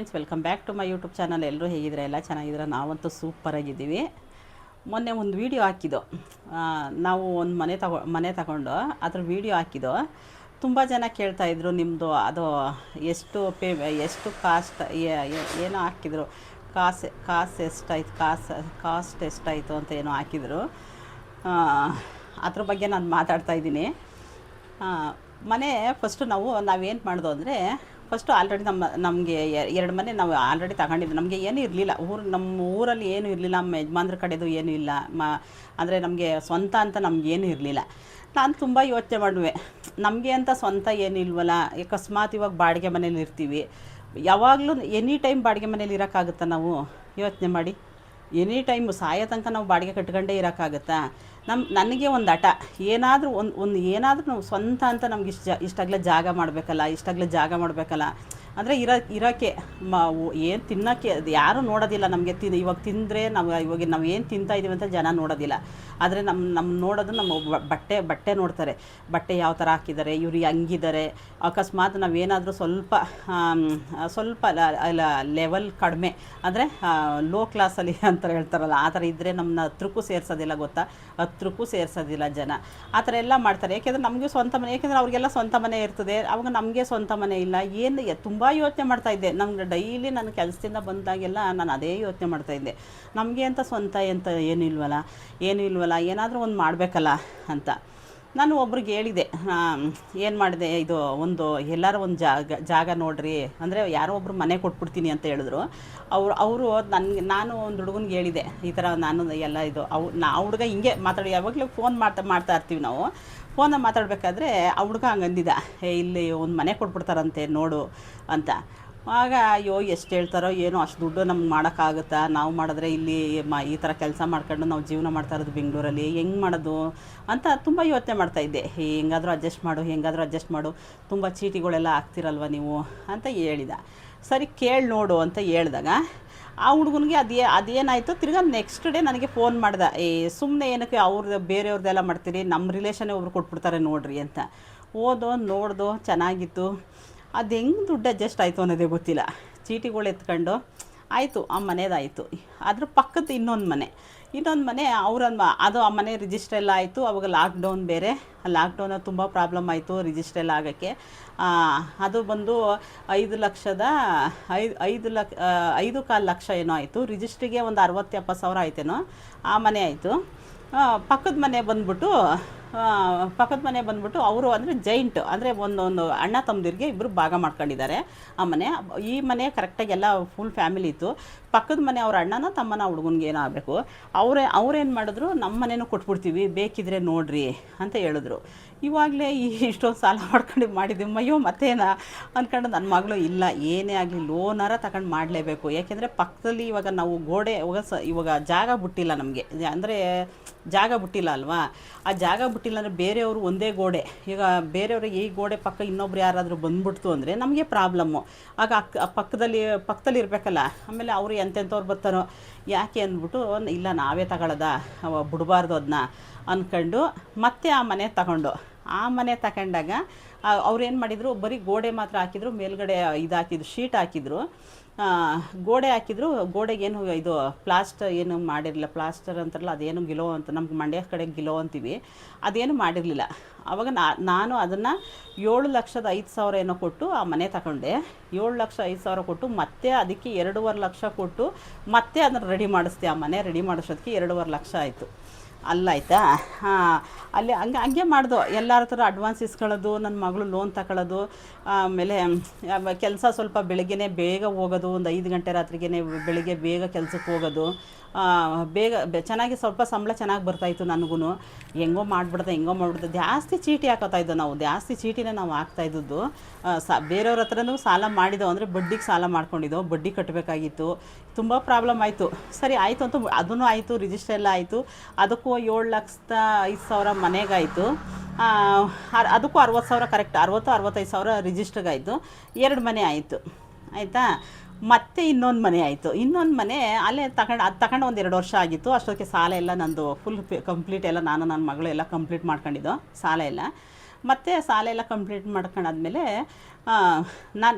Friends, welcome back to my YouTube channel. ಎಲ್ಲರೂ ಹೇಗಿದ್ರೆ ಎಲ್ಲ ಚೆನ್ನಾಗಿದ್ರೆ, ನಾವಂತೂ ಸೂಪರಾಗಿದ್ದೀವಿ. ಮೊನ್ನೆ ಒಂದು ವೀಡಿಯೋ ಹಾಕಿದ್ದು, ನಾವು ಒಂದು ಮನೆ ತಗೊಂಡು ಅದ್ರ ವೀಡಿಯೋ ಹಾಕಿದ್ದು. ತುಂಬ ಜನ ಕೇಳ್ತಾಯಿದ್ರು, ನಿಮ್ಮದು ಅದು ಎಷ್ಟು ಕಾಸ್ಟ್ ಏನೋ ಹಾಕಿದ್ರು, ಕಾಸು ಎಷ್ಟಾಯ್ತು, ಕಾಸ್ಟ್ ಎಷ್ಟಾಯಿತು ಅಂತ ಏನೋ ಹಾಕಿದರು. ಅದ್ರ ಬಗ್ಗೆ ನಾನು ಮಾತಾಡ್ತಾಯಿದ್ದೀನಿ. ಮನೆ ಫಸ್ಟು ನಾವೇನು ಮಾಡೋದು ಅಂದರೆ, ಫಸ್ಟು ಆಲ್ರೆಡಿ ನಮಗೆ 2 ಮನೆ ನಾವು ಆಲ್ರೆಡಿ ತಗೊಂಡಿದ್ದು. ನಮಗೆ ಏನೂ ಇರಲಿಲ್ಲ, ನಮ್ಮ ಊರಲ್ಲಿ ಏನೂ ಇರಲಿಲ್ಲ, ನಮ್ಮ ಯಜಮಾನ್ರ ಕಡೆದು ಏನೂ ಇಲ್ಲ. ಅಂದರೆ ನಮಗೆ ಸ್ವಂತ ಅಂತ ನಮಗೇನೂ ಇರಲಿಲ್ಲ. ನಾನು ತುಂಬ ಯೋಚನೆ ಮಾಡುವೆ, ನಮಗೆ ಅಂತ ಸ್ವಂತ ಏನೂ ಇಲ್ವಲ್ಲ. ಅಕಸ್ಮಾತ್ ಇವಾಗ ಬಾಡಿಗೆ ಮನೇಲಿ ಇರ್ತೀವಿ, ಯಾವಾಗಲೂ ಎನಿ ಟೈಮ್ ಬಾಡಿಗೆ ಮನೇಲಿ ಇರೋಕ್ಕಾಗುತ್ತಾ? ನಾವು ಯೋಚನೆ ಮಾಡಿ. ಎನಿ ಟೈಮು ಸಾಯೋ ತನಕ ನಾವು ಬಾಡಿಗೆ ಕಟ್ಕೊಂಡೇ ಇರೋಕ್ಕಾಗುತ್ತಾ? ನನಗೆ ಒಂದು ಹಠ, ಏನಾದರೂ ಏನಾದರೂ ನಾವು ಸ್ವಂತ ಅಂತ ನಮ್ಗೆ ಇಷ್ಟಾಗಲೇ ಜಾಗ ಮಾಡಬೇಕಲ್ಲ. ಅಂದರೆ ಇರೋಕ್ಕೆ ಏನು ತಿನ್ನೋಕ್ಕೆ ಅದು ಯಾರೂ ನೋಡೋದಿಲ್ಲ. ನಮಗೆ ಇವಾಗ ತಿಂದರೆ ಇವಾಗ ನಾವು ಏನು ತಿಂತಾಯಿದ್ದೀವಿ ಅಂತ ಜನ ನೋಡೋದಿಲ್ಲ. ಆದರೆ ನಮ್ಮ ನೋಡೋದು ನಮ್ಮ ಬಟ್ಟೆ ನೋಡ್ತಾರೆ. ಬಟ್ಟೆ ಯಾವ ಥರ ಹಾಕಿದ್ದಾರೆ, ಇವ್ರು ಹಂಗಿದ್ದಾರೆ. ಅಕಸ್ಮಾತ್ ನಾವೇನಾದರೂ ಸ್ವಲ್ಪ ಲೆವೆಲ್ ಕಡಿಮೆ, ಅಂದರೆ ಲೋ ಕ್ಲಾಸಲ್ಲಿ ಅಂತ ಹೇಳ್ತಾರಲ್ಲ, ಆ ಥರ ಇದ್ದರೆ ನಮ್ಮನ್ನ ಹತ್ರಕ್ಕೂ ಸೇರಿಸೋದಿಲ್ಲ, ಗೊತ್ತಾ? ಹತ್ರಕ್ಕೂ ಸೇರಿಸೋದಿಲ್ಲ ಜನ. ಆ ಥರ ಎಲ್ಲ ಮಾಡ್ತಾರೆ. ಯಾಕೆಂದರೆ ನಮಗೂ ಸ್ವಂತ ಮನೆ, ಯಾಕೆಂದರೆ ಅವ್ರಿಗೆಲ್ಲ ಸ್ವಂತ ಮನೆ ಇರ್ತದೆ, ಅವಾಗ ನಮಗೆ ಸ್ವಂತ ಮನೆ ಇಲ್ಲ. ತುಂಬ ಯೋಚನೆ ಮಾಡ್ತಾಯಿದ್ದೆ. ನಂಗೆ ಡೈಲಿ ನನ್ನ ಕೆಲಸದಿಂದ ಬಂದಾಗೆಲ್ಲ ನಾನು ಅದೇ ಯೋಚನೆ ಮಾಡ್ತಾಯಿದ್ದೆ, ನಮಗೆ ಅಂತ ಸ್ವಂತ ಅಂತ ಏನೂ ಇಲ್ವಲ್ಲ, ಏನಾದರೂ ಒಂದು ಮಾಡಬೇಕಲ್ಲ ಅಂತ. ನಾನು ಒಬ್ರಿಗೆ ಹೇಳಿದೆ, ಏನು ಮಾಡಿದೆ, ಎಲ್ಲರೂ ಒಂದು ಜಾಗ ನೋಡ್ರಿ, ಅಂದರೆ ಯಾರೋ ಒಬ್ರು ಮನೆ ಕೊಟ್ಬಿಡ್ತೀನಿ ಅಂತ ಹೇಳಿದ್ರು. ಅವರು ನಾನು ಒಂದು ಹುಡುಗನಿಗೆ ಹೇಳಿದೆ, ಈ ಥರ ನಾನು ಎಲ್ಲ ಹುಡುಗ ಹಿಂಗೆ ಯಾವಾಗಲೂ ಫೋನ್ ಮಾಡ್ತಾ ಇರ್ತೀವಿ ನಾವು. ಫೋನಲ್ಲಿ ಮಾತಾಡಬೇಕಾದ್ರೆ ಆ ಹುಡುಗ ಹಂಗೆ ಅಂದಿದ್ದ, ಇಲ್ಲಿ ಒಂದು ಮನೆ ಕೊಟ್ಬಿಡ್ತಾರಂತೆ ನೋಡು ಅಂತ. ಆಗ ಅಯ್ಯೋ, ಎಷ್ಟು ಹೇಳ್ತಾರೋ ಏನೋ, ಅಷ್ಟು ದುಡ್ಡು ನಮ್ಗೆ ಮಾಡೋಕ್ಕಾಗುತ್ತಾ? ನಾವು ಮಾಡಿದ್ರೆ ಇಲ್ಲಿ ಈ ಥರ ಕೆಲಸ ಮಾಡ್ಕೊಂಡು ನಾವು ಜೀವನ ಮಾಡ್ತಾ ಇರೋದು ಬೆಂಗಳೂರಲ್ಲಿ, ಹೆಂಗೆ ಮಾಡೋದು ಅಂತ ತುಂಬ ಯೋಚನೆ ಮಾಡ್ತಾಯಿದ್ದೆ. ಹೆಂಗಾದರೂ ಅಡ್ಜಸ್ಟ್ ಮಾಡು, ತುಂಬ ಚೀಟಿಗಳೆಲ್ಲ ಹಾಕ್ತಿರಲ್ವ ನೀವು ಅಂತ ಹೇಳಿದ. ಸರಿ, ಕೇಳಿ ನೋಡು ಅಂತ ಹೇಳಿದಾಗ, ಆ ಹುಡುಗನಿಗೆ ಅದೇನಾಯಿತು, ತಿರ್ಗಾ ನೆಕ್ಸ್ಟ್ ಡೇ ನನಗೆ ಫೋನ್ ಮಾಡ್ದೆ, ಸುಮ್ಮನೆ ಏನಕ್ಕೆ ಬೇರೆಯವ್ರದ್ದೆಲ್ಲ ಮಾಡ್ತೀರಿ, ನಮ್ಮ ರಿಲೇಷನ್ನೇ ಒಬ್ರು ಕೊಟ್ಬಿಡ್ತಾರೆ ನೋಡ್ರಿ ಅಂತ. ನೋಡ್ದು ಚೆನ್ನಾಗಿತ್ತು. ಅದು ಹೆಂಗೆ ದುಡ್ಡು ಅಡ್ಜಸ್ಟ್ ಆಯಿತು ಅನ್ನೋದೇ ಗೊತ್ತಿಲ್ಲ. ಚೀಟಿಗಳು ಎತ್ಕೊಂಡು ಆಯಿತು, ಆ ಮನೆದಾಯಿತು. ಅದ್ರ ಪಕ್ಕದ ಇನ್ನೊಂದು ಮನೆ ಅದು ಆ ಮನೆ ರಿಜಿಸ್ಟ್ರ್ ಎಲ್ಲ ಆಯಿತು. ಅವಾಗ ಲಾಕ್ಡೌನ್ ಬೇರೆ, ಲಾಕ್ಡೌನಲ್ಲಿ ತುಂಬ ಪ್ರಾಬ್ಲಮ್ ಆಯಿತು ರಿಜಿಸ್ಟ್ರ್ ಎಲ್ಲ ಆಗೋಕ್ಕೆ. ಅದು ಬಂದು 5,5 ಲಕ್ಷ ಏನೋ ಆಯಿತು. ರಿಜಿಸ್ಟ್ರಿಗೆ ಒಂದು 60-70 ಸಾವಿರ ಆಯ್ತೇನೋ. ಆ ಮನೆ ಆಯಿತು. ಪಕ್ಕದ ಮನೆ ಬಂದ್ಬಿಟ್ಟು ಅವರು ಅಂದರೆ ಜೈಂಟ್, ಅಂದರೆ ಒಂದು ಅಣ್ಣ ತಮ್ಮದಿರಿಗೆ ಇಬ್ಬರು ಭಾಗ ಮಾಡ್ಕೊಂಡಿದ್ದಾರೆ ಆ ಮನೆ. ಈ ಮನೆ ಕರೆಕ್ಟಾಗಿ ಎಲ್ಲ ಫುಲ್ ಫ್ಯಾಮಿಲಿ ಇತ್ತು. ಪಕ್ಕದ ಮನೆ ಅವ್ರ ಅಣ್ಣನ ತಮ್ಮನ ಹುಡುಗನಿಗೆ ಏನೋ ಆಗಬೇಕು. ಅವ್ರೇನು ಮಾಡಿದ್ರು, ನಮ್ಮ ಮನೇನೂ ಕೊಟ್ಬಿಡ್ತೀವಿ, ಬೇಕಿದ್ರೆ ನೋಡ್ರಿ ಅಂತ ಹೇಳಿದ್ರು. ಇವಾಗಲೇ ಇಷ್ಟೊಂದು ಸಾಲ ಮಾಡ್ಕೊಂಡು ಮಾಡಿದ್ದೀವಿ, ಅಯ್ಯೋ ಮತ್ತೇನ ಅಂದ್ಕೊಂಡು ನನ್ನ ಮಗಳು ಇಲ್ಲ, ಏನೇ ಆಗಲಿ ಲೋನಾರ ತಗೊಂಡು ಮಾಡಲೇಬೇಕು. ಯಾಕೆಂದರೆ ಪಕ್ಕದಲ್ಲಿ ಇವಾಗ ನಾವು ಇವಾಗ ಜಾಗ ಬಿಟ್ಟಿಲ್ಲ ನಮಗೆ, ಅಂದರೆ ಜಾಗ ಬಿಟ್ಟಿಲ್ಲ ಅಲ್ವಾ. ಆ ಜಾಗ ಬಿಟ್ಟಿಲ್ಲ ಅಂದರೆ ಬೇರೆಯವರು ಒಂದೇ ಗೋಡೆ, ಈಗ ಬೇರೆಯವ್ರಿಗೆ ಈ ಗೋಡೆ ಪಕ್ಕ ಇನ್ನೊಬ್ರು ಯಾರಾದರೂ ಬಂದ್ಬಿಡ್ತು ಅಂದರೆ ನಮಗೆ ಪ್ರಾಬ್ಲಮ್ಮು. ಆಗ ಪಕ್ಕದಲ್ಲಿ ಇರಬೇಕಲ್ಲ. ಆಮೇಲೆ ಅವರು ಎಂತೆಂಥವ್ರು ಬರ್ತಾರೋ, ಯಾಕೆ ಅಂದ್ಬಿಟ್ಟು ಇಲ್ಲ ನಾವೇ ಬಿಡಬಾರ್ದು ಅದನ್ನ ಅಂದ್ಕೊಂಡು ಮತ್ತೆ ಆ ಮನೆ ತಗೊಂಡಾಗ ಅವ್ರೇನು ಮಾಡಿದರು, ಬರೀ ಗೋಡೆ ಮಾತ್ರ ಹಾಕಿದ್ರು, ಮೇಲ್ಗಡೆ ಶೀಟ್ ಹಾಕಿದ್ರು, ಗೋಡೆಗೇನು ಪ್ಲಾಸ್ಟರ್ ಏನು ಮಾಡಿರಲಿಲ್ಲ. ಪ್ಲಾಸ್ಟರ್ ಅಂತಾರಲ್ಲ, ಅದೇನು ಗಿಲೋ ಅಂತ, ನಮ್ಗೆ ಮಂಡ್ಯ ಕಡೆ ಗಿಲೋ ಅಂತೀವಿ, ಅದೇನು ಮಾಡಿರಲಿಲ್ಲ. ಆವಾಗ ನಾನು ಅದನ್ನು 7,05,000 ಏನೋ ಕೊಟ್ಟು ಆ ಮನೆ ತಗೊಂಡೆ. 7,05,000 ಕೊಟ್ಟು ಮತ್ತೆ ಅದಕ್ಕೆ 2.5 ಲಕ್ಷ ಕೊಟ್ಟು ಮತ್ತೆ ಅದನ್ನು ರೆಡಿ ಮಾಡಿಸ್ದೆ. ಆ ಮನೆ ರೆಡಿ ಮಾಡಿಸೋದಕ್ಕೆ 2.5 ಲಕ್ಷ ಆಯಿತು. ಅಲ್ಲಾಯ್ತಾ? ಅಲ್ಲಿ ಹಂಗೆ ಮಾಡ್ದು. ಎಲ್ಲರ ಥರ ಅಡ್ವಾನ್ಸ್ ಇಸ್ಕೊಳ್ಳೋದು, ನನ್ನ ಮಗಳು ಲೋನ್ ತಗೊಳ್ಳೋದು. ಆಮೇಲೆ ಕೆಲಸ ಸ್ವಲ್ಪ ಬೆಳಗ್ಗೆನೇ ಬೇಗ ಹೋಗೋದು, ಒಂದು 5 ಗಂಟೆ ರಾತ್ರಿಗೆ ಬೆಳಗ್ಗೆ ಬೇಗ ಕೆಲಸಕ್ಕೆ ಹೋಗೋದು. ಬೇಗ ಚೆನ್ನಾಗಿ ಸ್ವಲ್ಪ ಸಂಬಳ ಚೆನ್ನಾಗಿ ಬರ್ತಾಯಿತ್ತು ನನಗೂ. ಹೆಂಗೋ ಮಾಡ್ಬಿಡ್ದೆ. ಜಾಸ್ತಿ ಚೀಟಿ ಹಾಕೋತಾಯಿದ್ದೋ ನಾವು, ಜಾಸ್ತಿ ಚೀಟಿನೇ ನಾವು ಹಾಕ್ತಾಯಿದ್ದದ್ದು. ಬೇರೆಯವ್ರ ಹತ್ರನೂ ಸಾಲ ಮಾಡಿದೋ, ಅಂದರೆ ಬಡ್ಡಿಗೆ ಸಾಲ ಮಾಡ್ಕೊಂಡಿದ್ದೋ, ಬಡ್ಡಿ ಕಟ್ಟಬೇಕಾಗಿತ್ತು. ತುಂಬ ಪ್ರಾಬ್ಲಮ್ ಆಯಿತು. ಸರಿ ಆಯಿತು ಅಂತ ಅದೂ ಆಯಿತು, ರಿಜಿಸ್ಟರ್ ಎಲ್ಲ ಆಯಿತು. ಅದಕ್ಕೂ 7,05,000 ಮನೆಗಾಯಿತು. ಅದಕ್ಕೂ 60,000 ಕರೆಕ್ಟ್, 60-65,000 ರಿಜಿಸ್ಟ್ರಿಗಾಯಿತು. 2 ಮನೆ ಆಯಿತು. ಆಯಿತಾ? ಮತ್ತೆ ಇನ್ನೊಂದು ಮನೆ ಆಯಿತು. ಇನ್ನೊಂದು ಮನೆ ಅಲ್ಲೇ ತಗೊಂಡು ಒಂದು 2 ವರ್ಷ ಆಗಿತ್ತು. ಅಷ್ಟೊತ್ತಿಗೆ ಸಾಲ ಎಲ್ಲ ನಂದು ಫುಲ್ ಕಂಪ್ಲೀಟ್ ಎಲ್ಲ, ನಾನು ನನ್ನ ಮಗಳು ಎಲ್ಲ ಕಂಪ್ಲೀಟ್ ಮಾಡ್ಕೊಂಡಿದ್ದು ಸಾಲ ಎಲ್ಲ. ಮತ್ತು ಶಾಲೆ ಎಲ್ಲ ಕಂಪ್ಲೀಟ್ ಮಾಡ್ಕೊಂಡಾದ್ಮೇಲೆ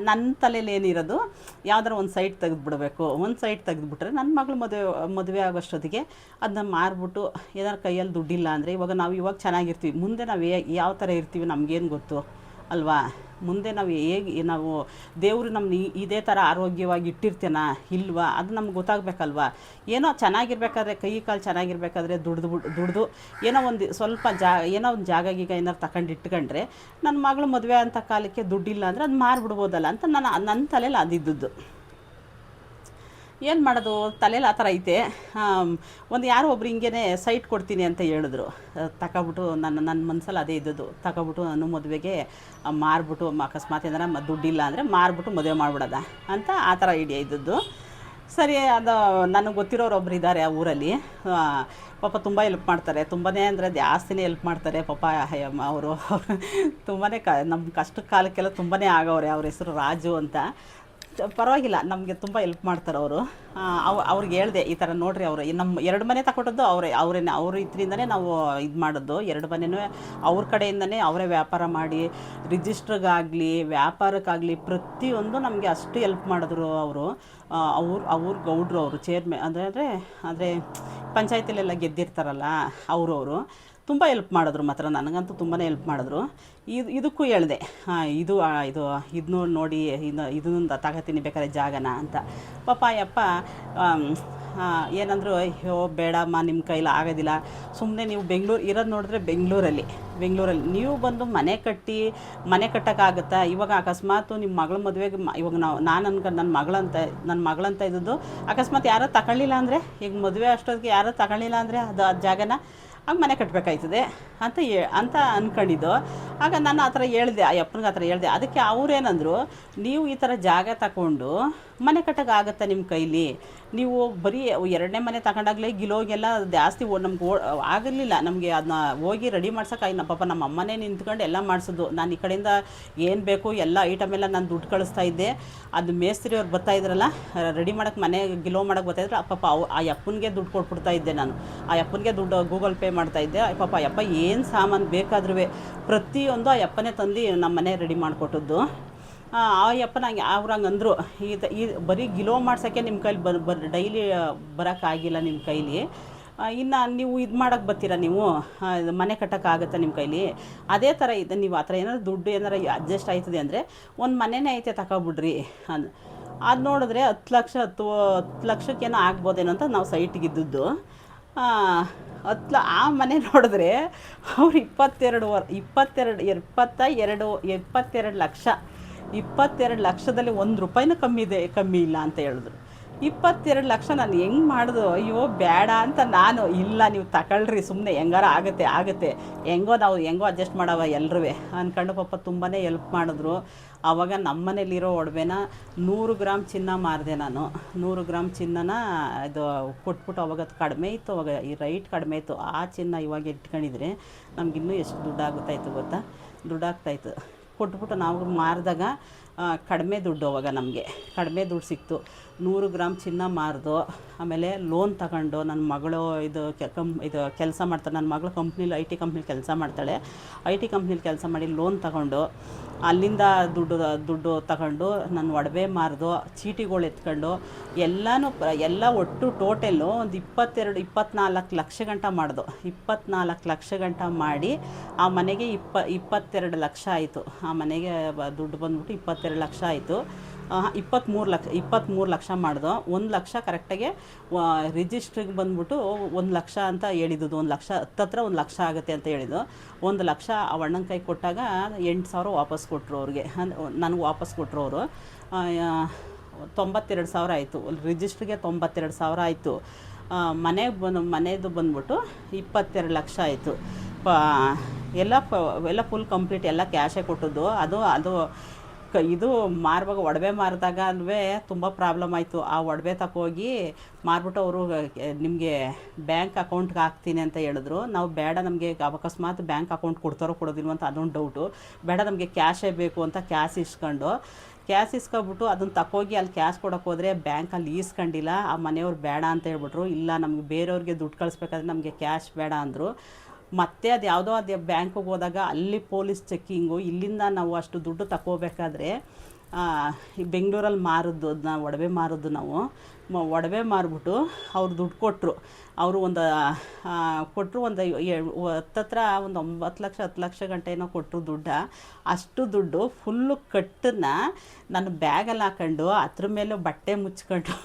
ನನ್ನ ತಲೆಯಲ್ಲಿ ಏನಿರೋದು ಯಾವ್ದಾರು ಒಂದು ಸೈಟ್ ತೆಗೆದುಬಿಡಬೇಕು. ಒಂದು ಸೈಟ್ ತೆಗೆದುಬಿಟ್ರೆ ನನ್ನ ಮಗಳು ಮದುವೆ ಆಗೋಷ್ಟೊತ್ತಿಗೆ ಅದನ್ನ ಮಾರ್ಬಿಟ್ಟು ಏನಾದ್ರು ಕೈಯಲ್ಲಿ ದುಡ್ಡಿಲ್ಲ ಅಂದರೆ, ಇವಾಗ ಚೆನ್ನಾಗಿರ್ತೀವಿ, ಮುಂದೆ ನಾವು ಯಾವ ಥರ ಇರ್ತೀವಿ ನಮಗೇನು ಗೊತ್ತು ಅಲ್ವಾ? ಮುಂದೆ ನಾವು ನಾವು ದೇವರು ನಮ್ಮನ್ನ ಇದೇ ಥರ ಆರೋಗ್ಯವಾಗಿ ಇಟ್ಟಿರ್ತೇನಾ ಇಲ್ವಾ ಅದು ನಮ್ಗೆ ಗೊತ್ತಾಗಬೇಕಲ್ವ. ಏನೋ ಚೆನ್ನಾಗಿರ್ಬೇಕಾದ್ರೆ, ಕೈ ಕಾಲು ಚೆನ್ನಾಗಿರ್ಬೇಕಾದ್ರೆ ದುಡ್ದು ಏನೋ ಒಂದು ಸ್ವಲ್ಪ ಏನೋ ಒಂದು ಜಾಗ ಗೀಗ ಏನಾರು ತಗೊಂಡು ಇಟ್ಕೊಂಡ್ರೆ ನನ್ನ ಮಗಳು ಮದುವೆ ಅಂತ ಕಾಲಕ್ಕೆ ದುಡ್ಡಿಲ್ಲ ಅಂದರೆ ಅದು ಮಾರ್ಬಿಡ್ಬೋದಲ್ಲ ಅಂತ ನನ್ನ ತಲೆಯಲ್ಲಿ ಅದಿದ್ದದ್ದು. ಏನು ಮಾಡೋದು, ತಲೆಯಲ್ಲಿ ಆ ಥರ ಐತೆ. ಒಂದು ಯಾರೋ ಒಬ್ರು ಹಿಂಗೇ ಸೈಟ್ ಕೊಡ್ತೀನಿ ಅಂತ ಹೇಳಿದ್ರು. ತಗೊಬಿಟ್ಟು ನನ್ನ ಮನಸ್ಸಲ್ಲಿ ಅದೇ ಇದ್ದದ್ದು, ತಗೊಬಿಟ್ಟು ನಾನು ಮದುವೆಗೆ ಮಾರ್ಬಿಟ್ಟು ಅಕಸ್ಮಾತ್ ಏನಾರ ದುಡ್ಡಿಲ್ಲ ಅಂದರೆ ಮಾರ್ಬಿಟ್ಟು ಮದುವೆ ಮಾಡಿಬಿಡೋದ ಅಂತ ಆ ಥರ ಐಡಿಯಾ ಇದ್ದದ್ದು. ಸರಿ, ಅದು ನನಗೆ ಗೊತ್ತಿರೋರು ಒಬ್ರು ಇದ್ದಾರೆ ಆ ಊರಲ್ಲಿ. ಪಾಪ ತುಂಬ ಹೆಲ್ಪ್ ಮಾಡ್ತಾರೆ, ತುಂಬಾ ಅಂದರೆ ಜಾಸ್ತಿನೇ ಹೆಲ್ಪ್ ಮಾಡ್ತಾರೆ ಪಾಪ. ಅವರು ತುಂಬಾ ನಮ್ಮ ಕಷ್ಟದ ಕಾಲಕ್ಕೆಲ್ಲ ತುಂಬಾ ಆಗವ್ರೆ. ಅವ್ರ ಹೆಸರು ರಾಜು ಅಂತ. ಪರವಾಗಿಲ್ಲ, ನಮಗೆ ತುಂಬ ಹೆಲ್ಪ್ ಮಾಡ್ತಾರೆ ಅವರು. ಅವ್ರಿಗೆ ಹೇಳಿದೆ ಈ ಥರ ನೋಡಿರಿ, ಅವರು ನಮ್ಮ 2 ಮನೆ ತಗೊಟ್ಟದ್ದು ಅವ್ರ ಇದರಿಂದನೇ ನಾವು ಇದು ಮಾಡೋದು. 2 ಮನೆಯೂ ಅವ್ರ ಕಡೆಯಿಂದನೇ ಅವರೇ ವ್ಯಾಪಾರ ಮಾಡಿ, ರಿಜಿಸ್ಟ್ರಿಗಾಗಲಿ ವ್ಯಾಪಾರಕ್ಕಾಗಲಿ ಪ್ರತಿಯೊಂದು ನಮಗೆ ಅಷ್ಟು ಹೆಲ್ಪ್ ಮಾಡಿದ್ರು ಅವರು. ಅವ್ರ ಗೌಡ್ರು, ಅವರು ಚೇರ್ಮನ್ ಅಂದರೆ ಪಂಚಾಯತಿಲೆಲ್ಲ ಗೆದ್ದಿರ್ತಾರಲ್ಲ ಅವರು ತುಂಬ ಹೆಲ್ಪ್ ಮಾಡಿದ್ರು. ಮಾತ್ರ ನನಗಂತೂ ತುಂಬಾ ಹೆಲ್ಪ್ ಮಾಡಿದ್ರು. ಇದಕ್ಕೂ ಹೇಳಿದೆ, ಇದನ್ನು ನೋಡಿ ಇದನ್ನ ತಗೋತೀನಿ ಬೇಕಾದ್ರೆ ಜಾಗನ ಅಂತ. ಪಾಪ ಯಪ್ಪ ಏನಂದ್ರು, ಅಯ್ಯೋ ಬೇಡಮ್ಮ, ನಿಮ್ಮ ಕೈಲಿ ಆಗೋದಿಲ್ಲ, ಸುಮ್ಮನೆ ನೀವು ಬೆಂಗಳೂರು ನೋಡಿದ್ರೆ ಬೆಂಗಳೂರಲ್ಲಿ ನೀವು ಬಂದು ಮನೆ ಕಟ್ಟೋಕ್ಕಾಗುತ್ತಾ? ಇವಾಗ ಅಕಸ್ಮಾತ್ ನಿಮ್ಮ ಮಗಳ ಮದುವೆಗೆ ಇವಾಗ ನನ್ನ ಮಗಳಂತ ಇದ್ದದ್ದು ಅಕಸ್ಮಾತ್ ಯಾರೋ ತಗೊಳ್ಳಿಲ್ಲ ಅಂದರೆ, ಈಗ ಮದುವೆ ಅಷ್ಟೊತ್ತಿಗೆ ಯಾರೋ ತಗೊಳ್ಳಿಲ್ಲ ಅಂದರೆ ಅದು ಜಾಗನ ಆಗ ಮನೆ ಕಟ್ಟಬೇಕಾಯ್ತದೆ ಅಂತ ಅಂದ್ಕೊಂಡಿದ್ದು. ಆಗ ನಾನು ಆ ಥರ ಹೇಳಿದೆ, ಆ ಅಪ್ಪನಿಗೆ ಆ ಥರ ಹೇಳಿದೆ. ಅದಕ್ಕೆ ಅವರೇನಂದ್ರು, ನೀವು ಈ ಥರ ಜಾಗ ತಗೊಂಡು ಮನೆ ಕಟ್ಟೋಕ್ಕಾಗತ್ತಾ ನಿಮ್ಮ ಕೈಲಿ? ನೀವು ಬರೀ 2ನೇ ಮನೆ ತಗೊಂಡಾಗಲೇ ಗಿಲೋಗೆಲ್ಲ ಜಾಸ್ತಿ ನಮ್ಗೆ ಆಗಿರಲಿಲ್ಲ. ನಮಗೆ ಅದನ್ನ ಹೋಗಿ ರೆಡಿ ಮಾಡ್ಸೋಕ್ಕಾಗಿಲ್ಲ. ಪಾಪ ನಮ್ಮ ಅಮ್ಮನೇ ನಿಂತ್ಕೊಂಡು ಎಲ್ಲ ಮಾಡಿಸೋದು. ನಾನು ಈ ಕಡೆಯಿಂದ ಏನು ಬೇಕು ಎಲ್ಲ ಐಟಮ್ ಎಲ್ಲ ನಾನು ದುಡ್ಡು ಕಳಿಸ್ತಾ ಇದ್ದೆ. ಅದು ಮೇಸ್ತ್ರಿ ಅವ್ರು ಬರ್ತಾಯಿದ್ರಲ್ಲ ರೆಡಿ ಮಾಡೋಕ್ಕೆ, ಮನೆ ಗಿಲೋ ಮಾಡೋಕ್ಕೆ ಬರ್ತಾಯಿದ್ರು. ಪಾಪ ಆ ಅಪ್ಪನಿಗೆ ದುಡ್ಡು ಕೊಟ್ಬಿಡ್ತಾ ಇದ್ದೆ ನಾನು. ಆ ಅಪ್ಪನಿಗೆ ದುಡ್ಡು ಗೂಗಲ್ ಪೇ ಮಾಡ್ತಾಯಿದ್ದೆ. ಪಾಪ ಅಪ್ಪ ಏನು ಸಾಮಾನು ಬೇಕಾದ್ರೂ ಪ್ರತಿಯೊಂದು ಆ ಅಪ್ಪನೇ ತಂದು ನಮ್ಮ ಮನೆ ರೆಡಿ ಮಾಡಿಕೊಟ್ಟದ್ದು. ಆ ಅಪ್ಪನ ಅವ್ರು ಹಂಗೆ ಅಂದರು, ಈ ಬರೀ ಗಿಲೋ ಮಾಡ್ಸೋಕ್ಕೆ ನಿಮ್ಮ ಕೈಲಿ ಡೈಲಿ ಬರೋಕ್ಕಾಗಿಲ್ಲ ನಿಮ್ಮ ಕೈಲಿ, ಇನ್ನು ನೀವು ಇದು ಮಾಡೋಕ್ಕೆ ಬರ್ತೀರಾ, ನೀವು ಮನೆ ಕಟ್ಟೋಕ್ಕಾಗುತ್ತಾ ನಿಮ್ಮ ಕೈಲಿ? ಅದೇ ಥರ ಇದೆ, ನೀವು ಆ ಥರ ಏನಾದ್ರು ದುಡ್ಡು ಏನಾರು ಅಡ್ಜಸ್ಟ್ ಆಯ್ತದೆ ಅಂದರೆ ಒಂದು ಮನೆನೇ ಐತೆ ತಗೊಬಿಡ್ರಿ ಅದು ನೋಡಿದ್ರೆ 10 ಲಕ್ಷಕ್ಕೇನೋ ಆಗ್ಬೋದೇನೋ ಅಂತ ನಾವು ಸೈಟಿಗಿದ್ದದ್ದು. ಆ ಮನೆ ನೋಡಿದ್ರೆ ಅವ್ರು 22 ಲಕ್ಷ, 22 ಲಕ್ಷದಲ್ಲಿ 1 ರೂಪಾಯಿನೂ ಕಮ್ಮಿ ಇಲ್ಲ ಅಂತ ಹೇಳಿದ್ರು. 22 ಲಕ್ಷ ನಾನು ಹೆಂಗೆ ಮಾಡಿದ್ರು? ಅಯ್ಯೋ ಬೇಡ ಅಂತ ನಾನು, ಇಲ್ಲ ನೀವು ತಗೊಳ್ರಿ, ಸುಮ್ಮನೆ ಹೆಂಗಾರ ಆಗುತ್ತೆ ಹೆಂಗೋ ಅಡ್ಜಸ್ಟ್ ಮಾಡವ ಎಲ್ಲರೂ ಅಂದ್ಕೊಂಡು ಪಾಪ ತುಂಬಾ ಹೆಲ್ಪ್ ಮಾಡಿದ್ರು. ಆವಾಗ ನಮ್ಮನೇಲಿರೋ ಒಡವೆನ 100 ಗ್ರಾಮ್ ಚಿನ್ನ ಮಾರಿದೆ ನಾನು. 100 ಗ್ರಾಮ್ ಚಿನ್ನನ ಇದು ಕೊಟ್ಬಿಟ್ಟು, ಅವಾಗ ಅದು ಕಡಿಮೆ ಇತ್ತು, ಅವಾಗ ಈ ರೈಟ್ ಕಡಿಮೆ ಇತ್ತು. ಆ ಚಿನ್ನ ಇವಾಗ ಇಟ್ಕೊಂಡಿದ್ರೆ ನಮಗಿನ್ನೂ ಎಷ್ಟು ದುಡ್ಡಾಗ್ತಾಯಿತ್ತು. ಕೊಟ್ಬಿಟ್ಟು ನಾವು ಮಾರಿದಾಗ ಕಡಿಮೆ ದುಡ್ಡು, ಅವಾಗ ನಮಗೆ ಕಡಿಮೆ ದುಡ್ಡು ಸಿಕ್ತು. 100 ಗ್ರಾಮ್ ಚಿನ್ನ ಮಾರ್ದು, ಆಮೇಲೆ ಲೋನ್ ತಗೊಂಡು ನನ್ನ ಮಗಳು ಇದು ಕೆಲಸ ಮಾಡ್ತಾಳೆ. ನನ್ನ ಮಗಳು ಐ ಟಿ ಕಂಪ್ನಿಲಿ ಕೆಲಸ ಮಾಡ್ತಾಳೆ. ಐ ಟಿ ಕಂಪ್ನಿಲಿ ಕೆಲಸ ಮಾಡಿ ಲೋನ್ ತಗೊಂಡು ಅಲ್ಲಿಂದ ದುಡ್ಡು ತಗೊಂಡು ನನ್ನ ಒಡವೆ ಮಾರ್ದು, ಚೀಟಿಗಳು ಎತ್ಕೊಂಡು ಎಲ್ಲ ಒಟ್ಟು ಟೋಟಲ್ಲು ಒಂದು 24 ಲಕ್ಷ ಗಂಟ ಮಾಡ್ದು. 24 ಲಕ್ಷ ಗಂಟ ಮಾಡಿ ಆ ಮನೆಗೆ 22 ಲಕ್ಷ ಆಯಿತು. ಆ ಮನೆಗೆ ದುಡ್ಡು ಬಂದ್ಬಿಟ್ಟು 22 ಲಕ್ಷ ಆಯಿತು. 23 ಲಕ್ಷ ಮಾಡ್ದು. 1 ಲಕ್ಷ ಕರೆಕ್ಟಾಗಿ ರಿಜಿಸ್ಟ್ರಿಗೆ ಬಂದ್ಬಿಟ್ಟು 1 ಲಕ್ಷ ಅಂತ ಹೇಳಿದ್ದು. 1 ಲಕ್ಷ ಹತ್ತತ್ರ 1 ಲಕ್ಷ ಆಗುತ್ತೆ ಅಂತ ಹೇಳಿದ್ದು. 1 ಲಕ್ಷ ಆ ಅಣ್ಣನ ಕೈ ಕೊಟ್ಟಾಗ 8,000 ವಾಪಸ್ ಕೊಟ್ಟರು ಅವ್ರಿಗೆ, ನನಗೆ ವಾಪಸ್ ಕೊಟ್ಟರು ಅವರು. 92,000 ಆಯಿತು. ರಿಜಿಸ್ಟ್ರಿಗೆ 92,000 ಆಯಿತು. ಮನೆದು ಬಂದ್ಬಿಟ್ಟು 22 ಲಕ್ಷ ಆಯಿತು. ಎಲ್ಲ ಫುಲ್ ಕಂಪ್ಲೀಟ್ ಎಲ್ಲ ಕ್ಯಾಶೇ ಕೊಟ್ಟದ್ದು. ಅದು ಇದು ಮಾರುವಾಗ ಒಡವೆ ಮಾರಿದಾಗ ಅಲ್ವೇ ತುಂಬ ಪ್ರಾಬ್ಲಮ್ ಆಯಿತು. ಆ ಒಡವೆ ತಗೋಗಿ ಮಾರ್ಬಿಟ್ಟು ಅವರು ನಿಮಗೆ ಬ್ಯಾಂಕ್ ಅಕೌಂಟ್ಗೆ ಹಾಕ್ತೀನಿ ಅಂತ ಹೇಳಿದ್ರು. ನಾವು ಬೇಡ, ನಮಗೆ ಅಕಸ್ಮಾತ್ ಬ್ಯಾಂಕ್ ಅಕೌಂಟ್ ಕೊಡೋದಿಲ್ವ ಅಂತ ಅದೊಂದು ಡೌಟು. ಬೇಡ, ನಮಗೆ ಕ್ಯಾಶೇ ಬೇಕು ಅಂತ ಕ್ಯಾಶ್ ಇಸ್ಕೊಬಿಟ್ಟು ಅದನ್ನು ತಗೋಗಿ ಅಲ್ಲಿ ಕ್ಯಾಶ್ ಕೊಡೋಕೆ ಹೋದರೆ ಬ್ಯಾಂಕಲ್ಲಿ ಈಸ್ಕೊಂಡಿಲ್ಲ. ಆ ಮನೆಯವ್ರು ಬೇಡ ಅಂತ ಹೇಳ್ಬಿಟ್ರು. ಇಲ್ಲ, ನಮಗೆ ಬೇರೆಯವ್ರಿಗೆ ದುಡ್ಡು ಕಳಿಸ್ಬೇಕಾದ್ರೆ ನಮಗೆ ಕ್ಯಾಶ್ ಬೇಡ ಅಂದರು. ಮತ್ತೆ ಅದು ಯಾವುದೋ ಅದು ಬ್ಯಾಂಕಿಗೆ ಹೋದಾಗ ಅಲ್ಲಿ ಪೊಲೀಸ್ ಚೆಕ್ಕಿಂಗು, ಇಲ್ಲಿಂದ ನಾವು ಅಷ್ಟು ದುಡ್ಡು ತಗೋಬೇಕಾದ್ರೆ ಈ ಬೆಂಗಳೂರಲ್ಲಿ ಮಾರಿದ್ದು ಅದನ್ನ ಒಡವೆ ಮಾರಿದ್ದು ನಾವು ಒಡವೆ ಮಾರಿಬಿಟ್ಟು ಅವ್ರು ದುಡ್ಡು ಕೊಟ್ಟರು. ಅವರು ಒಂದು ಕೊಟ್ಟರು, ಒಂದು ಹತ್ತತ್ರ ಒಂದು 9 ಲಕ್ಷ 10 ಲಕ್ಷ ಗಂಟೆನೋ ಕೊಟ್ಟರು ದುಡ್ಡು. ಅಷ್ಟು ದುಡ್ಡು ಫುಲ್ಲು ಕಟ್ಟನ್ನ ನಾನು ಬ್ಯಾಗಲ್ಲಿ ಹಾಕೊಂಡು ಅದ್ರ ಮೇಲೆ ಬಟ್ಟೆ ಮುಚ್ಕೊಂಡು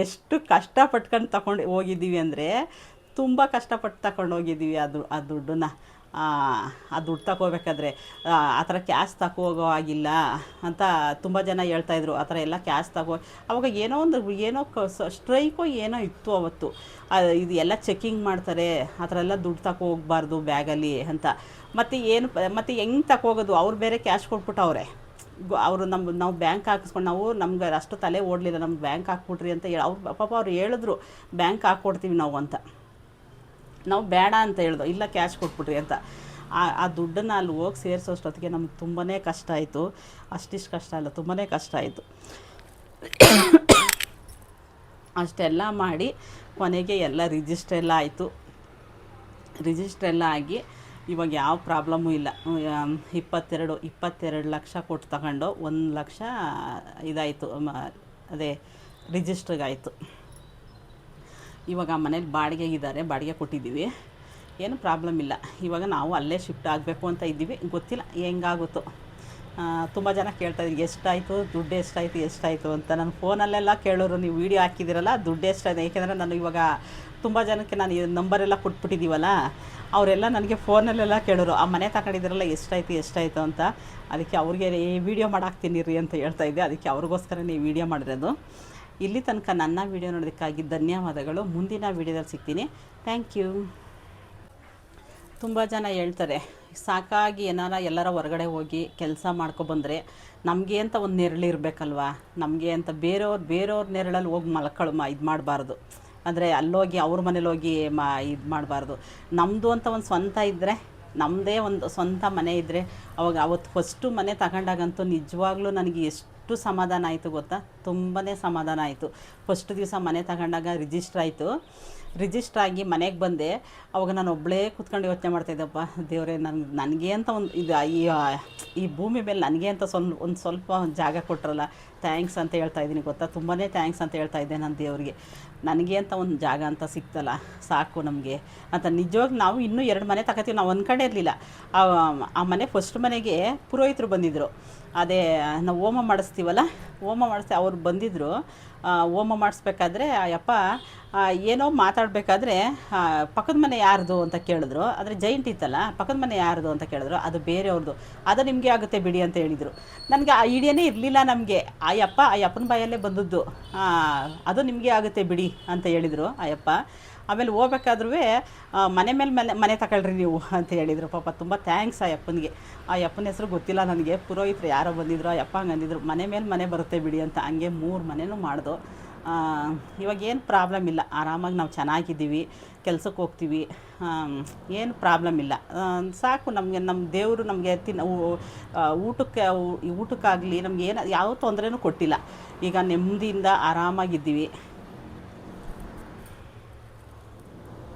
ಎಷ್ಟು ಕಷ್ಟಪಟ್ಕೊಂಡು ತಗೊಂಡು ಹೋಗಿದ್ದೀವಿ ಅಂದರೆ ತುಂಬ ಕಷ್ಟಪಟ್ಟು ತಗೊಂಡು ಹೋಗಿದ್ದೀವಿ ಆ ದುಡ್ಡನ್ನ. ಆ ದುಡ್ಡು ತಗೋಬೇಕಾದ್ರೆ ಆ ಥರ ಕ್ಯಾಶ್ ತಗೋಗೋ ಆಗಿಲ್ಲ ಅಂತ ತುಂಬ ಜನ ಹೇಳ್ತಾಯಿದ್ರು. ಆ ಥರ ಎಲ್ಲ ಕ್ಯಾಶ್ ಅವಾಗ ಏನೋ ಸ್ಟ್ರೈಕೋ ಏನೋ ಇತ್ತು ಅವತ್ತು. ಇದು ಎಲ್ಲ ಚೆಕ್ಕಿಂಗ್ ಮಾಡ್ತಾರೆ, ಆ ಥರ ಎಲ್ಲ ದುಡ್ಡು ತಗೋ ಹೋಗ್ಬಾರ್ದು ಬ್ಯಾಗಲ್ಲಿ ಅಂತ. ಮತ್ತು ಹೆಂಗೆ ತಗೋಗೋದು, ಅವ್ರು ಬೇರೆ ಕ್ಯಾಶ್ ಕೊಟ್ಬಿಟ್ಟವ್ರೆ. ಅವರು ನಾವು ಬ್ಯಾಂಕ್ ಹಾಕಿಸ್ಕೊಂಡು ನಮ್ಗೆ ಅಷ್ಟು ತಲೆ ಓಡಲಿಲ್ಲ, ನಮ್ಗೆ ಬ್ಯಾಂಕ್ ಹಾಕ್ಬಿಟ್ರಿ ಅಂತ ಹೇಳಿ ಅವ್ರು ಹೇಳಿದ್ರು ಬ್ಯಾಂಕ್ ಹಾಕ್ಕೊಡ್ತೀವಿ ನಾವು ಅಂತ. ನಾವು ಬೇಡ ಅಂತ ಹೇಳ್ದೋ, ಇಲ್ಲ ಕ್ಯಾಶ್ ಕೊಟ್ಬಿಟ್ರಿ ಅಂತ. ಆ ದುಡ್ಡನ್ನು ಅಲ್ಲಿ ಹೋಗಿ ಸೇರಿಸೋಷ್ಟೊತ್ತಿಗೆ ನಮ್ಗೆ ತುಂಬಾ ಕಷ್ಟ ಆಯಿತು. ಅಷ್ಟಿಷ್ಟು ಕಷ್ಟ ಅಲ್ಲ, ತುಂಬಾ ಕಷ್ಟ ಆಯಿತು. ಅಷ್ಟೆಲ್ಲ ಮಾಡಿ ಕೊನೆಗೆ ಎಲ್ಲ ರಿಜಿಸ್ಟ್ರ್ ಎಲ್ಲ ಆಯಿತು. ರಿಜಿಸ್ಟ್ರ್ ಎಲ್ಲ ಆಗಿ ಇವಾಗ ಯಾವ ಪ್ರಾಬ್ಲಮ್ಮು ಇಲ್ಲ. 22 ಲಕ್ಷ ಕೊಟ್ಟು ತಗೊಂಡು 1 ಲಕ್ಷ ಇದಾಯಿತು, ಅದೇ ರಿಜಿಸ್ಟ್ರಿಗಾಯಿತು. ಇವಾಗ ಮನೇಲಿ ಬಾಡಿಗೆಗಿದ್ದಾರೆ, ಬಾಡಿಗೆ ಕೊಟ್ಟಿದ್ದೀವಿ, ಏನು ಪ್ರಾಬ್ಲಮ್ ಇಲ್ಲ. ಇವಾಗ ನಾವು ಅಲ್ಲೇ ಶಿಫ್ಟ್ ಆಗಬೇಕು ಅಂತ ಇದ್ದೀವಿ, ಗೊತ್ತಿಲ್ಲ ಹೆಂಗಾಗುತ್ತೋ. ತುಂಬ ಜನ ಕೇಳ್ತಾಯಿದ್ರು ಎಷ್ಟಾಯಿತು ದುಡ್ಡು, ಎಷ್ಟಾಯಿತು ಅಂತ. ನಾನು ಫೋನಲ್ಲೆಲ್ಲ ಕೇಳೋರು, ನೀವು ವೀಡಿಯೋ ಹಾಕಿದ್ದೀರಲ್ಲ ದುಡ್ಡು ಎಷ್ಟಾಯಿತು. ಏಕೆಂದರೆ ನಾನು ಇವಾಗ ತುಂಬ ಜನಕ್ಕೆ ನಾನು ನಂಬರೆಲ್ಲ ಕೊಟ್ಬಿಟ್ಟಿದ್ದೀವಲ್ಲ, ಅವರೆಲ್ಲ ನನಗೆ ಫೋನಲ್ಲೆಲ್ಲ ಕೇಳೋರು, ಆ ಮನೆ ತಗೊಂಡಿದ್ದೀರಲ್ಲ ಎಷ್ಟಾಯಿತು ಅಂತ. ಅದಕ್ಕೆ ಅವ್ರಿಗೆ ವೀಡಿಯೋ ಮಾಡಾಕ್ತೀನಿ ರೀ ಅಂತ ಹೇಳ್ತಾಯಿದ್ದೆ. ಅದಕ್ಕೆ ಅವ್ರಿಗೋಸ್ಕರನೇ ವೀಡಿಯೋ ಮಾಡಿರೋದು. ಇಲ್ಲಿ ತನಕ ನನ್ನ ವೀಡಿಯೋ ನೋಡೋದಕ್ಕಾಗಿ ಧನ್ಯವಾದಗಳು. ಮುಂದಿನ ವೀಡಿಯೋದಲ್ಲಿ ಸಿಗ್ತೀನಿ. Thank you. ತುಂಬ ಜನ ಹೇಳ್ತಾರೆ ಸಾಕಾಗಿ ಎಲ್ಲರ ಹೊರಗಡೆ ಹೋಗಿ ಕೆಲಸ ಮಾಡ್ಕೊಬಂದರೆ ನಮಗೆ ಅಂತ ಒಂದು ನೆರಳಿರ್ಬೇಕಲ್ವ, ನಮಗೆ ಅಂತ ಬೇರೆಯವ್ರ ನೆರಳಲ್ಲಿ ಹೋಗಿ ಇದು ಮಾಡಬಾರ್ದು. ಅಂದರೆ ಅಲ್ಲೋಗಿ ಅವ್ರ ಮನೇಲಿ ಹೋಗಿ ಇದು ಮಾಡಬಾರ್ದು. ನಮ್ಮದು ಅಂತ ಒಂದು ಸ್ವಂತ ಇದ್ದರೆ, ನಮ್ಮದೇ ಒಂದು ಸ್ವಂತ ಮನೆ ಇದ್ದರೆ, ಅವತ್ತು ಫಸ್ಟು ಮನೆ ತಗೊಂಡಾಗಂತೂ ನಿಜವಾಗ್ಲೂ ನನಗೆ ಎಷ್ಟು ಸಮಾಧಾನ ಆಯಿತು ಗೊತ್ತಾ, ತುಂಬಾ ಸಮಾಧಾನ ಆಯಿತು. ಫಸ್ಟ್ ದಿವಸ ಮನೆ ತಗೊಂಡಾಗ ರಿಜಿಸ್ಟ್ರ್ ಆಗಿ ಮನೆಗೆ ಬಂದೆ. ಅವಾಗ ನಾನು ಒಬ್ಬಳೇ ಕೂತ್ಕೊಂಡು ಯೋಚನೆ ಮಾಡ್ತಾಯಿದ್ದಪ್ಪ, ದೇವರೇ ನನಗೆ ಅಂತ ಒಂದು ಇದು ಈ ಭೂಮಿ ಮೇಲೆ ನನಗೆ ಅಂತ ಸ್ವಲ್ಪ ಜಾಗ ಕೊಟ್ಟರಲ್ಲ, ಥ್ಯಾಂಕ್ಸ್ ಅಂತ ಹೇಳ್ತಾಯಿದ್ದೀನಿ ಗೊತ್ತಾ. ತುಂಬಾ ಥ್ಯಾಂಕ್ಸ್ ಅಂತ ಹೇಳ್ತಾಯಿದ್ದೆ ನಾನು ದೇವರಿಗೆ. ನನಗೆ ಅಂತ ಒಂದು ಜಾಗ ಅಂತ ಸಿಕ್ತಲ್ಲ, ಸಾಕು ನಮಗೆ ಅಂತ. ನಿಜವಾಗಿ ನಾವು ಇನ್ನೂ 2 ಮನೆ ತಗೋತೀವಿ, ನಾವು ಅಂದ್ಕೊಂಡೇ ಇರಲಿಲ್ಲ. ಆ ಮನೆ ಫಸ್ಟ್ ಮನೆಗೆ ಪುರೋಹಿತರು ಬಂದಿದ್ದರು. ಅದೇ ನಾವು ಹೋಮ ಮಾಡಿಸ್ತೀವಲ್ಲ, ಅವ್ರು ಬಂದಿದ್ದರು. ಹೋಮ ಮಾಡಿಸ್ಬೇಕಾದ್ರೆ ಅಯ್ಯಪ್ಪ ಏನೋ ಮಾತಾಡಬೇಕಾದ್ರೆ ಪಕ್ಕದ ಮನೆ ಯಾರ್ದು ಅಂತ ಕೇಳಿದ್ರು. ಆದರೆ ಜೈಂಟ್ ಇತ್ತಲ್ಲ, ಪಕ್ಕದ ಮನೆ ಯಾರ್ದು ಅಂತ ಕೇಳಿದ್ರು. ಅದು ಬೇರೆಯವ್ರದ್ದು, ಅದು ನಿಮಗೆ ಆಗುತ್ತೆ ಬಿಡಿ ಅಂತ ಹೇಳಿದರು. ನನಗೆ ಆ ಐಡಿಯಾನೇ ಇರಲಿಲ್ಲ ನಮಗೆ. ಅಯ್ಯಪ್ಪನ ಬಾಯಲ್ಲೇ ಬಂದದ್ದು, ಅದು ನಿಮಗೆ ಆಗುತ್ತೆ ಬಿಡಿ ಅಂತ ಹೇಳಿದರು ಅಯ್ಯಪ್ಪ. ಆಮೇಲೆ ಹೋಗ್ಬೇಕಾದ್ರೂ ಮನೆ ಮೇಲೆ ಮನೆ ತಗೊಳ್ರಿ ನೀವು ಅಂತ ಹೇಳಿದರು. ಪಾಪ ತುಂಬ ಥ್ಯಾಂಕ್ಸ್ ಅಯ್ಯಪ್ಪನಿಗೆ. ಆ ಅಪ್ಪನ ಹೆಸರು ಗೊತ್ತಿಲ್ಲ ನನಗೆ, ಪುರೋಹಿತರು ಯಾರೋ ಬಂದಿದ್ರು, ಅಯ್ಯಪ್ಪ ಹಂಗೆ ಅಂದಿದ್ರು, ಮನೆ ಮೇಲೆ ಮನೆ ಬರುತ್ತೆ ಬಿಡಿ ಅಂತ. ಹಂಗೆ 3 ಮನೆಯೂ ಮಾಡ್ದು. ಇವಾಗ ಏನು ಪ್ರಾಬ್ಲಮ್ ಇಲ್ಲ, ಆರಾಮಾಗಿ ನಾವು ಚೆನ್ನಾಗಿದ್ದೀವಿ, ಕೆಲ್ಸಕ್ಕೆ ಹೋಗ್ತೀವಿ, ಏನು ಪ್ರಾಬ್ಲಮ್ ಇಲ್ಲ. ಸಾಕು ನಮಗೆ. ನಮ್ಮ ದೇವರು ನಮಗೆ ಊಟಕ್ಕಾಗಲಿ ನಮ್ಗೆ ಯಾವ ತೊಂದರೆನೂ ಕೊಟ್ಟಿಲ್ಲ. ಈಗ ನೆಮ್ಮದಿಯಿಂದ ಆರಾಮಾಗಿದ್ದೀವಿ.